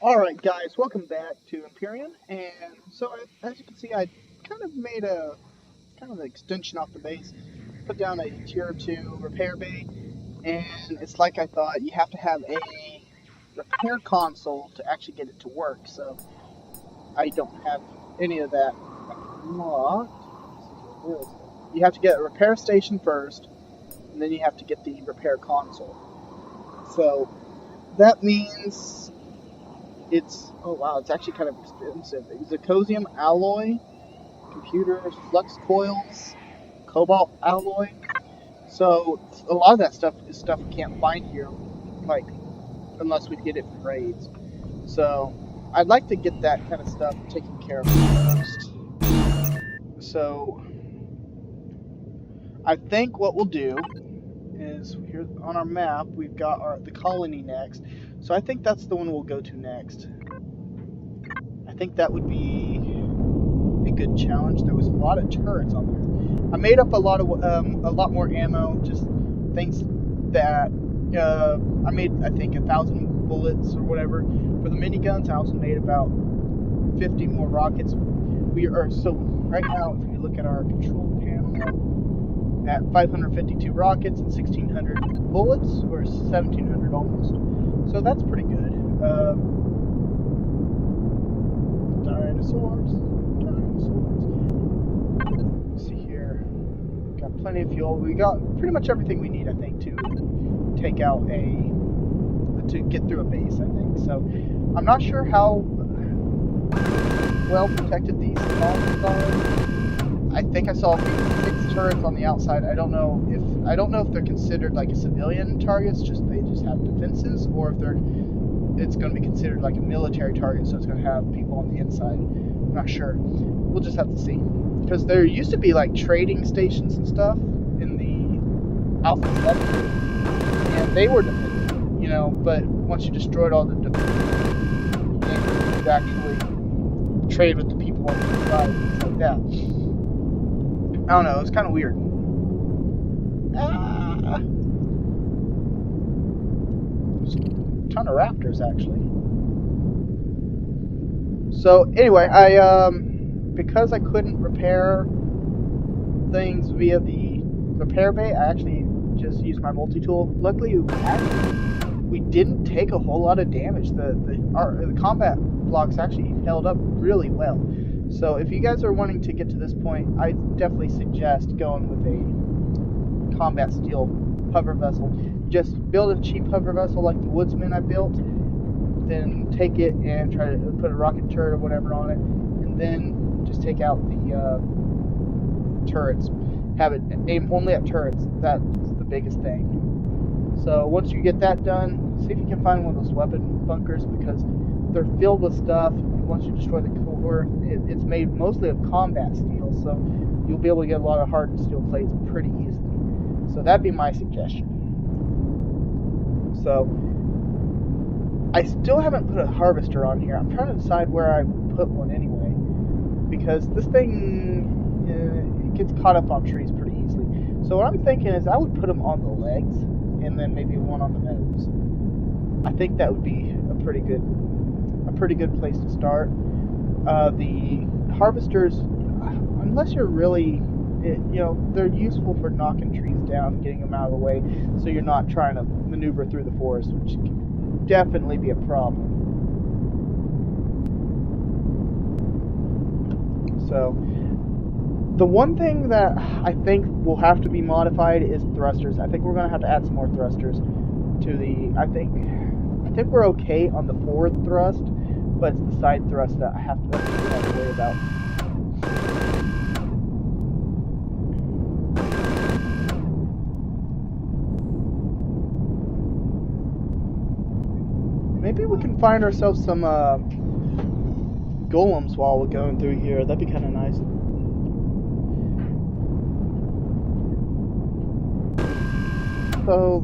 Alright guys, welcome back to Empyrion, and so as you can see I kind of made a an extension off the base, put down a tier 2 repair bay, and it's like I thought, you have to have a repair console to actually get it to work, so I don't have any of that unlocked. You have to get a repair station first, and then you have to get the repair console. So that means it's, oh wow, it's actually kind of expensive. Zirconium alloy, computer flux coils, cobalt alloy. So a lot of that stuff is stuff we can't find here, like, unless we get it from raids. So I'd like to get that kind of stuff taken care of first. So I think what we'll do is, here on our map we've got the colony next. So I think that's the one we'll go to next. I think that would be a good challenge. There was a lot of turrets on there. I made up a lot more ammo, just things that I made, I think, 1,000 bullets or whatever for the miniguns. I also made about 50 more rockets. We are, so right now, if you look at our control panel, at 552 rockets and 1,600 bullets, or 1,700 almost. So that's pretty good. Dinosaurs. Let's see here. Got plenty of fuel. We got pretty much everything we need, I think, to take out to get through a base, I think. So I'm not sure how well protected these colonies are. I think I saw 6 turrets on the outside. I don't know if they're considered like a civilian targets, they just have defenses, or if it's going to be considered like a military target, so it's going to have people on the inside. I'm not sure. We'll just have to see. Because there used to be like trading stations and stuff in the Alpha 7, and they were defended, but once you destroyed all the defenses, you could actually trade with the people on the inside, things like that. I don't know, it's kind of weird. There's a ton of raptors, actually. So, anyway, because I couldn't repair things via the repair bay, I actually just used my multi-tool. Luckily, we didn't take a whole lot of damage. The combat blocks actually held up really well. So if you guys are wanting to get to this point, I definitely suggest going with a combat steel hover vessel. Just build a cheap hover vessel like the Woodsman I built, then take it and try to put a rocket turret or whatever on it, and then just take out the turrets. Have it aim only at turrets. That's the biggest thing. So once you get that done, see if you can find one of those weapon bunkers, because they're filled with stuff. Once you destroy the core, it's made mostly of combat steel, so you'll be able to get a lot of hardened steel plates pretty easily. So that'd be my suggestion. So I still haven't put a harvester on here. I'm trying to decide where I put one anyway, because this thing it gets caught up on trees pretty easily. So what I'm thinking is I would put them on the legs, and then maybe one on the nose. I think that would be a pretty good place to start. The harvesters, unless you're really, they're useful for knocking trees down, getting them out of the way, so you're not trying to maneuver through the forest, which can definitely be a problem. So the one thing that I think will have to be modified is thrusters. I think we're going to have to add some more thrusters to the, I think we're okay on the forward thrust, but it's the side thrust that I have to worry about. Maybe we can find ourselves some golems while we're going through here. That'd be kind of nice. So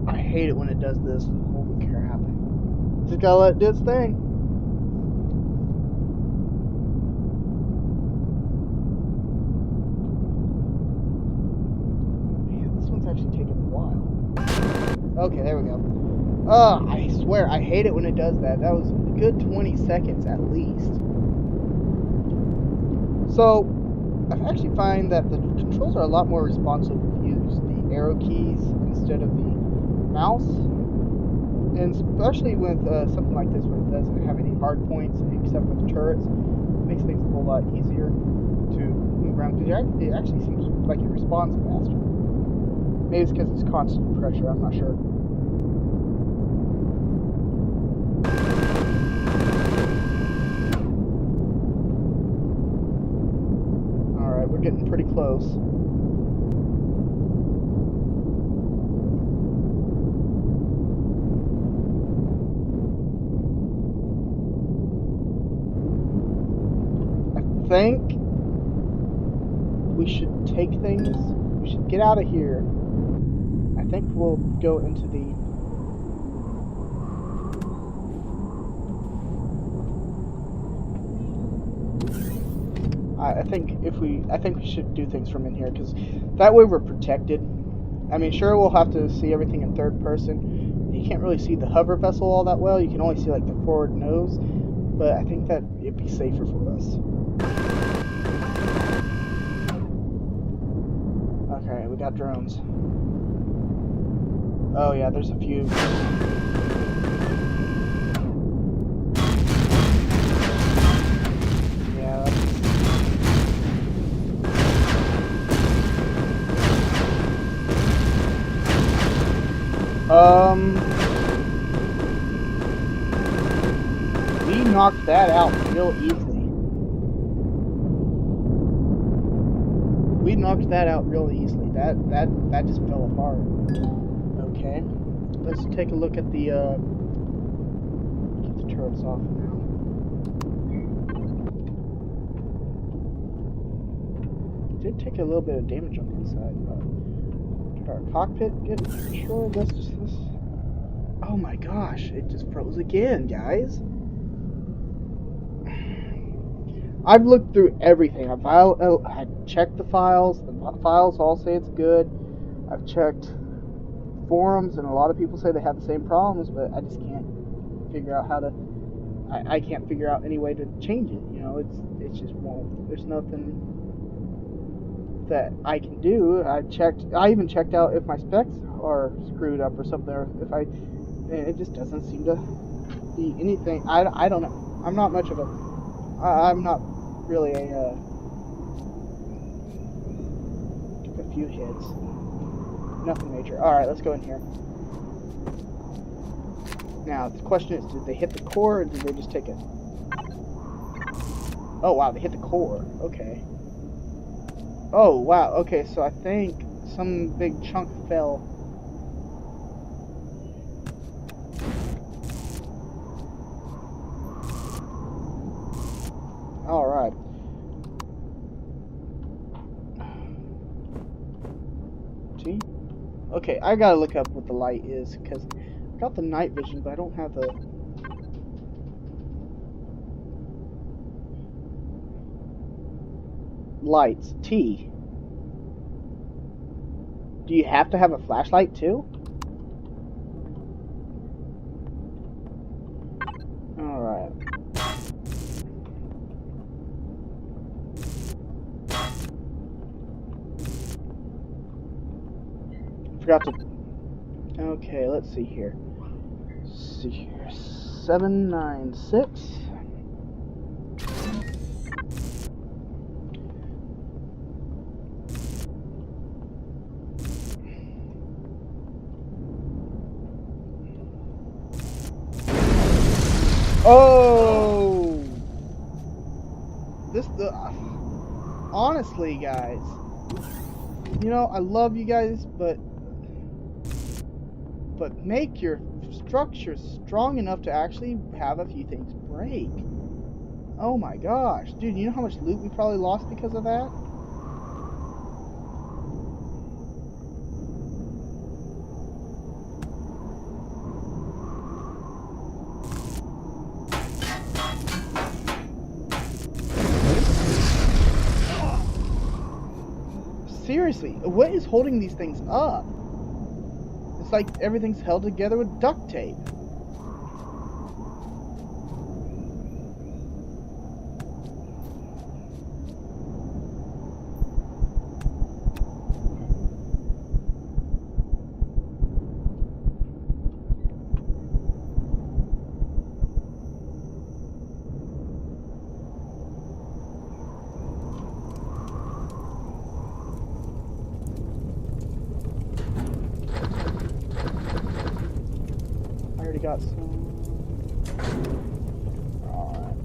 I hate it when it does this. Holy crap. Just gotta let it do its thing. Okay, there we go. I swear, I hate it when it does that. That was a good 20 seconds at least. So, I actually find that the controls are a lot more responsive if you use the arrow keys instead of the mouse. And especially with something like this where it doesn't have any hard points except for the turrets, it makes things a whole lot easier to move around because it actually seems like it responds faster. Maybe it's because it's constant pressure, I'm not sure. Alright, we're getting pretty close. I think we should take things, we should get out of here. I think we'll go into the I think we should do things from in here because that way we're protected. I mean, sure, we'll have to see everything in third person. You can't really see the hover vessel all that well. You can only see like the forward nose, but I think that it'd be safer for us. Okay, we got drones. Oh yeah, there's a few. We knocked that out real easily. We knocked that out real easily. That just fell apart. Okay, let's take a look at the keep the turrets off now. Did take a little bit of damage on the inside. Did our cockpit get destroyed? Let's just. Oh my gosh! It just froze again, guys. I've looked through everything. I checked the files. The files all say it's good. I've checked forums, and a lot of people say they have the same problems, but I just can't figure out how to. I can't figure out any way to change it. You know, it's just won't. There's nothing that I can do. I even checked out if my specs are screwed up or something, or if it just doesn't seem to be anything. I don't know. I'm not much of a. I'm not really a few hits. Nothing major. Alright, let's go in here. Now, the question is, did they hit the core or did they just take it? Oh, wow, they hit the core. Okay. Oh, wow. Okay, so I think some big chunk fell. Alright. See? Okay, I gotta look up what the light is, because I got the night vision, but I don't have the... Lights. T. Do you have to have a flashlight, too? Alright. Forgot to... Okay, let's see here. 796. Oh! Honestly, guys, you know, I love you guys, but make your structure strong enough to actually have a few things break. Oh my gosh, dude, you know how much loot we probably lost because of that? Seriously, what is holding these things up? looks like everything's held together with duct tape. I already got some. Alright.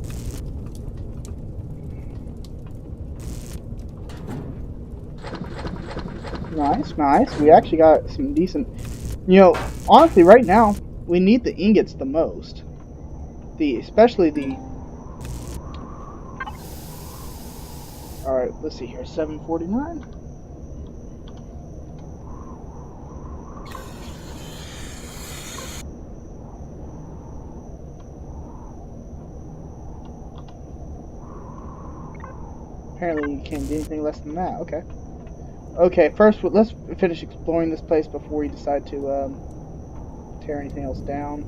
Nice, nice. We actually got some decent... You know, honestly, right now, we need the ingots the most. Especially the... Alright, let's see here. 749. Apparently you can't do anything less than that. Okay. Okay, first let's finish exploring this place before we decide to tear anything else down.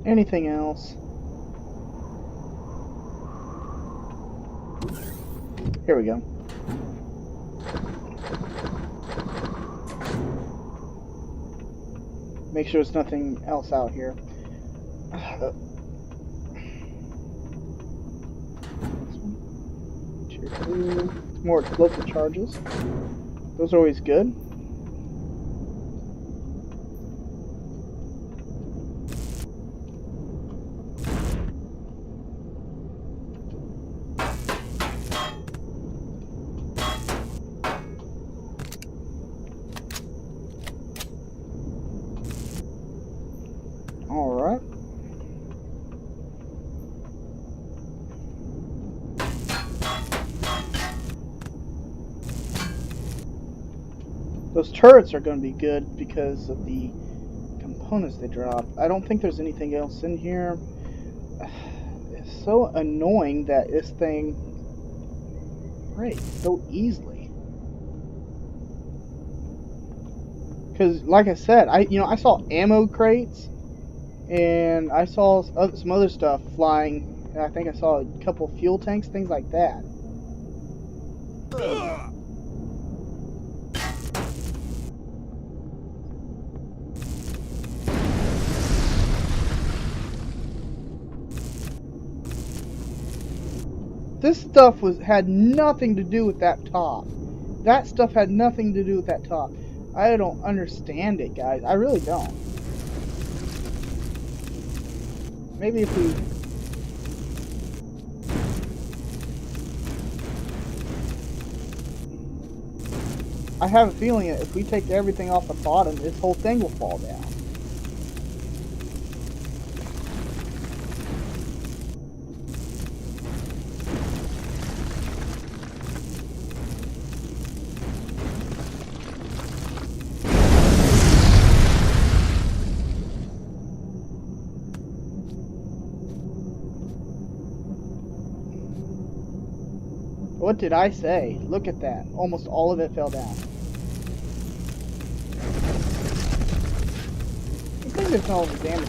Anything else? Here we go. Make sure there's nothing else out here. More explosive charges. Those are always good. Alright. Those turrets are going to be good because of the components they drop. I don't think there's anything else in here. It's so annoying that this thing breaks so easily. Because, like I said, I saw ammo crates, and I saw some other stuff flying. And I think I saw a couple fuel tanks, things like that. This stuff had nothing to do with that top. That stuff had nothing to do with that top. I don't understand it, guys. I really don't. Maybe if we... I have a feeling that if we take everything off the bottom, this whole thing will fall down. What did I say? Look at that. Almost all of it fell down. I think there's all the damage.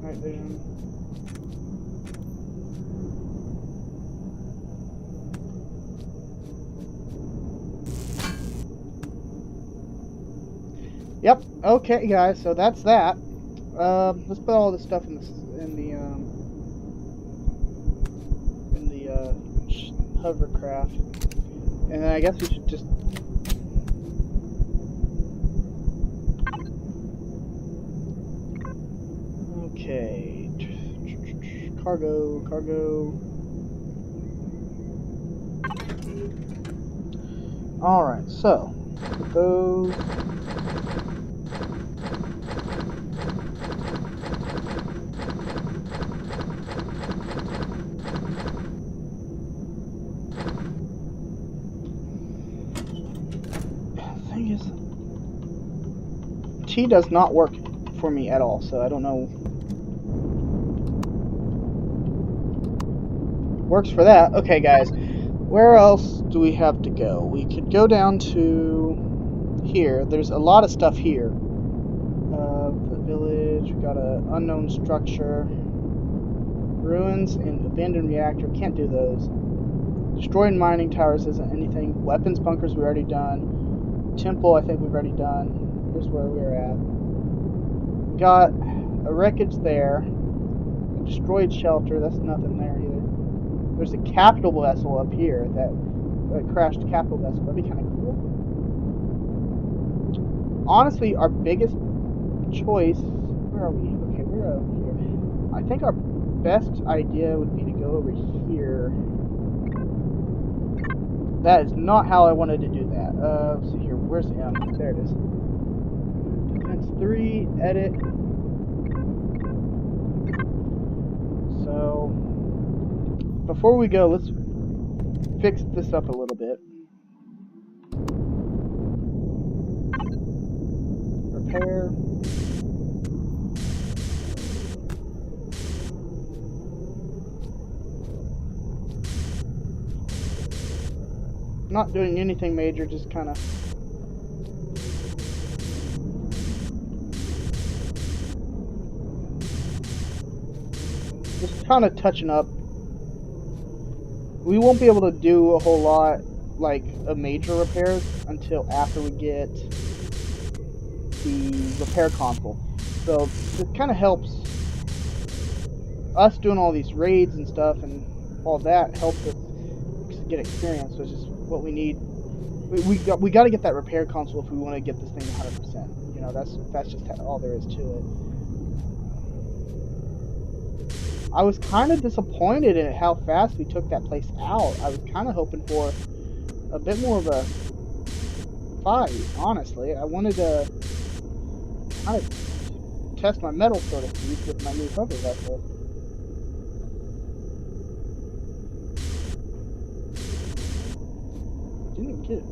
Night vision. Yep. Okay, guys. So that's that. Let's put all this stuff in the hovercraft, and then I guess we should just okay. Cargo. All right, so put those. T does not work for me at all, so I don't know. Works for that. Okay, guys. Where else do we have to go? We could go down to here. There's a lot of stuff here. The village. We got an unknown structure. Ruins and abandoned reactor. Can't do those. Destroyed mining towers isn't anything. Weapons bunkers we already done. Temple I think we've already done. Here's where we're at. We got a wreckage there. A destroyed shelter. That's nothing there either. There's a capital vessel up here that crashed capital vessel. That'd be kind of cool. Honestly, our biggest choice. Where are we? Okay, we're over here. I think our best idea would be to go over here. That is not how I wanted to do that. Let's see here. Where's M? There it is. Defense 3, edit. So, before we go, let's fix this up a little bit. Repair. Not doing anything major, just kind of touching up. We won't be able to do a whole lot like a major repairs until after we get the repair console. So it kind of helps us doing all these raids and stuff, and all that helps us get experience, which is what we need. We got to get that repair console if we want to get this thing 100%. You know, that's just all there is to it. I was kind of disappointed at how fast we took that place out. I was kind of hoping for a bit more of a fight, honestly. I wanted to kind of test my metal, so to speak, with my new cover vessel. Didn't get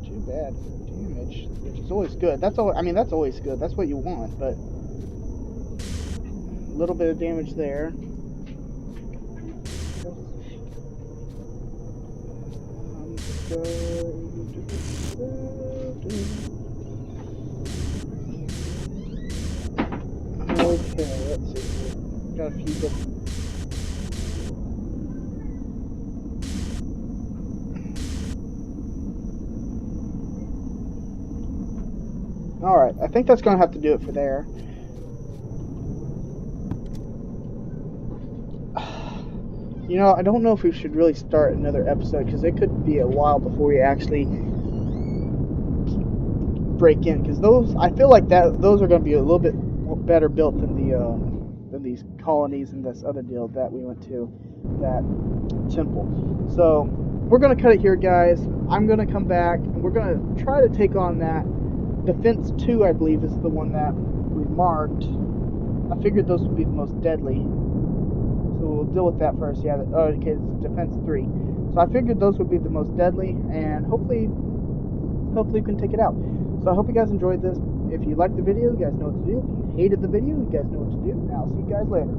too bad damage, which is always good. That's all. I mean, that's always good. That's what you want. But a little bit of damage there. Okay, let's see. Got a few different. Alright, I think that's going to have to do it for there. You know, I don't know if we should really start another episode, because it could be a while before we actually break in. Because those, I feel like those are going to be a little bit better built than these colonies and this other deal that we went to, that temple. So we're going to cut it here, guys. I'm going to come back and we're going to try to take on that. Defense 2, I believe, is the one that we marked. I figured those would be the most deadly. So we'll deal with that first. Yeah, okay, it's Defense 3. So I figured those would be the most deadly, and hopefully we can take it out. So I hope you guys enjoyed this. If you liked the video, you guys know what to do. If you hated the video, you guys know what to do. And I'll see you guys later.